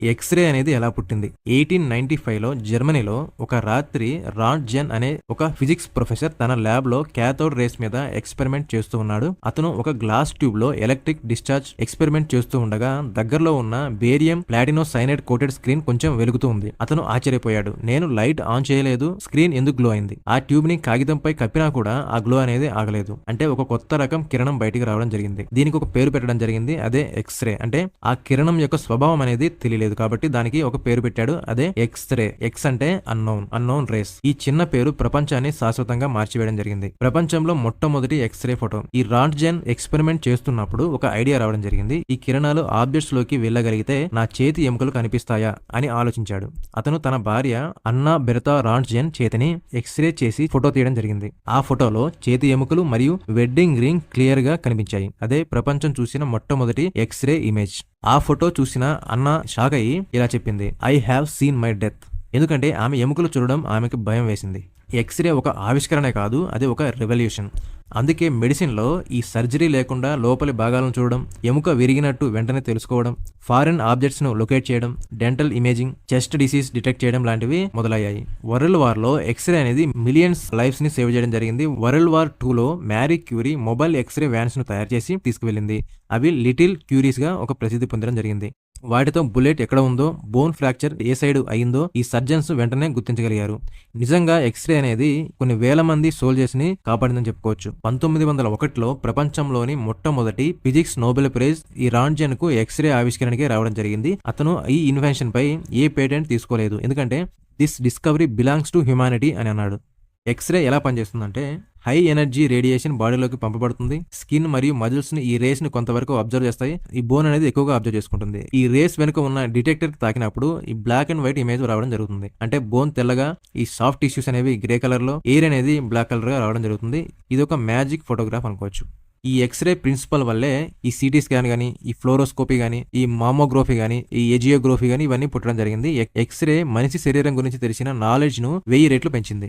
X ray అనేది ఎలా పుట్టింది? 1895లో జర్మనీలో ఒక రాత్రి రాంట్‌జెన్ అనే ఒక ఫిజిక్స్ ప్రొఫెసర్ తన ల్యాబ్‌లో కాథోడ్ రేస్ మీద ఎక్స్‌పెరిమెంట్ చేస్తూ ఉన్నాడు. అతను ఒక గ్లాస్ ట్యూబ్‌లో ఎలక్ట్రిక్ డిశ్చార్జ్ ఎక్స్‌పెరిమెంట్ చేస్తూ ఉండగా దగ్గరలో ఉన్న బేరియం ప్లాటినో సైనైడ్ కోటెడ్ స్క్రీన్ కొంచెం వెలుగుతూ ఉంది. అతను ఆశ్చర్యపోయాడు. నేను లైట్ ఆన్ చేయలేదు. స్క్రీన్ ఎందుకు గ్లో అయింది? ఆ ట్యూబ్‌ని కాగితంపై కప్పినా కూడా ఆ గ్లో అనేది ఆగలేదు. అంటే ఒక కొత్త రకం కిరణం బయటికి రావడం జరిగింది. దీనికి ఒక పేరు పెట్టడం జరిగింది. అదే ఎక్స్‌రే. అంటే ఆ కిరణం యొక్క స్వభావం అనేది తెలియలేదు. కాబట్టి దానికి ఒక పేరు పెట్టాడు. అదే ఎక్స్‌రే. ఎక్స్ అంటే అన్నోన్ రేస్. ఈ చిన్న పేరు ప్రపంచాన్ని శాశ్వతంగా మార్చివేయడం జరిగింది. ప్రపంచంలో మొట్టమొదటి ఎక్స్‌రే ఫోటో. ఈ రాంట్‌జెన్ ఎక్స్పెరిమెంట్ చేస్తున్నప్పుడు ఒక ఐడియా రావడం జరిగింది. ఈ కిరణాలు ఆబ్జెక్ట్స్ లోకి వెళ్ళగలిగితే నా చేతి ఎముకలు కనిపిస్తాయా అని ఆలోచించాడు. అతను తన భార్య అన్నా బెర్తా రాంట్‌జెన్ చేతిని ఎక్స్‌రే చేసి ఫోటో తీయడం జరిగింది. ఆ ఫోటోలో చేతి ఎముకలు మరియు వెడ్డింగ్ రింగ్ క్లియర్ గా కనిపించాయి. అదే ప్రపంచం చూసిన మొట్టమొదటి ఎక్స్‌రే ఇమేజ్. ఆ ఫోటో చూసిన అన్న షాక్ అయ్యి ఇలా చెప్పింది, I have seen my death. ఎందుకంటే ఆమె ఎముకలు చూడడం ఆమెకు భయం వేసింది. ఎక్స్‌రే ఒక ఆవిష్కరణే కాదు, అది ఒక రెవల్యూషన్. అందుకే మెడిసిన్లో ఈ సర్జరీ లేకుండా లోపలి భాగాలను చూడడం, ఎముక విరిగినట్టు వెంటనే తెలుసుకోవడం, ఫారిన్ ఆబ్జెక్ట్స్ ను లొకేట్ చేయడం, dental imaging, chest disease detect చేయడం లాంటివి మొదలయ్యాయి. వరల్డ్ వార్ లో ఎక్స్‌రే అనేది మిలియన్స్ లైఫ్స్ ని సేవ్ చేయడం జరిగింది. వరల్డ్ వార్ 2లో Marie Curie mobile X ray vans ను తయారు చేసి తీసుకువెళ్ళింది. అవి లిటిల్ క్యూరీస్ గా ఒక ప్రసిద్ధి పొందడం జరిగింది. వాటితో బుల్లెట్ ఎక్కడ ఉందో, బోన్ ఫ్రాక్చర్ ఏ సైడ్ అయిందో ఈ సర్జన్స్ వెంటనే గుర్తించగలిగారు. నిజంగా ఎక్స్‌రే అనేది కొన్ని వేల మంది సోల్జర్స్ ని కాపాడిందని చెప్పుకోవచ్చు. 1901లో ప్రపంచంలోని మొట్టమొదటి ఫిజిక్స్ నోబెల్ ప్రైజ్ ఈ రాంట్‌జెన్ కు ఎక్స్‌రే ఆవిష్కరణకే రావడం జరిగింది. అతను ఈ ఇన్వెన్షన్ పై ఏ పేటెంట్ తీసుకోలేదు. ఎందుకంటే this discovery belongs to humanity అని అన్నాడు. ఎక్స్‌రే ఎలా పనిచేస్తుందంటే హై ఎనర్జీ రేడియేషన్ బాడీలోకి పంపబడుతుంది. స్కిన్ మరియు మజిల్స్ ని ఈ రేస్ ని కొంతవరకు అబ్జర్వ్ చేస్తాయి. ఈ బోన్ అనేది ఎక్కువగా అబ్జర్వ్ చేసుకుంటుంది. ఈ రేస్ వెనుక ఉన్న డిటెక్టర్ కి తాకినప్పుడు ఈ బ్లాక్ అండ్ వైట్ ఇమేజ్ రావడం జరుగుతుంది. అంటే బోన్ తెల్లగా, ఈ సాఫ్ట్ టిష్యూస్ అనేవి గ్రే కలర్ లో, ఎయిర్ అనేది బ్లాక్ కలర్ గా రావడం జరుగుతుంది. ఇది ఒక మ్యాజిక్ ఫోటోగ్రాఫ్ అనుకోవచ్చు. ఈ ఎక్స్‌రే ప్రిన్సిపల్ వల్లే ఈ సిటీ స్కాన్ గానీ, ఈ ఫ్లోరోస్కోపీ గానీ, ఈ మామోగ్రఫీ గానీ, ఈ ఎజియోగ్రఫీ గానీ ఇవన్నీ పుట్టడం జరిగింది. ఎక్స్‌రే మనిషి శరీరం గురించి తెలిసిన నాలెడ్జ్ ను 1000 రెట్లు పెంచింది.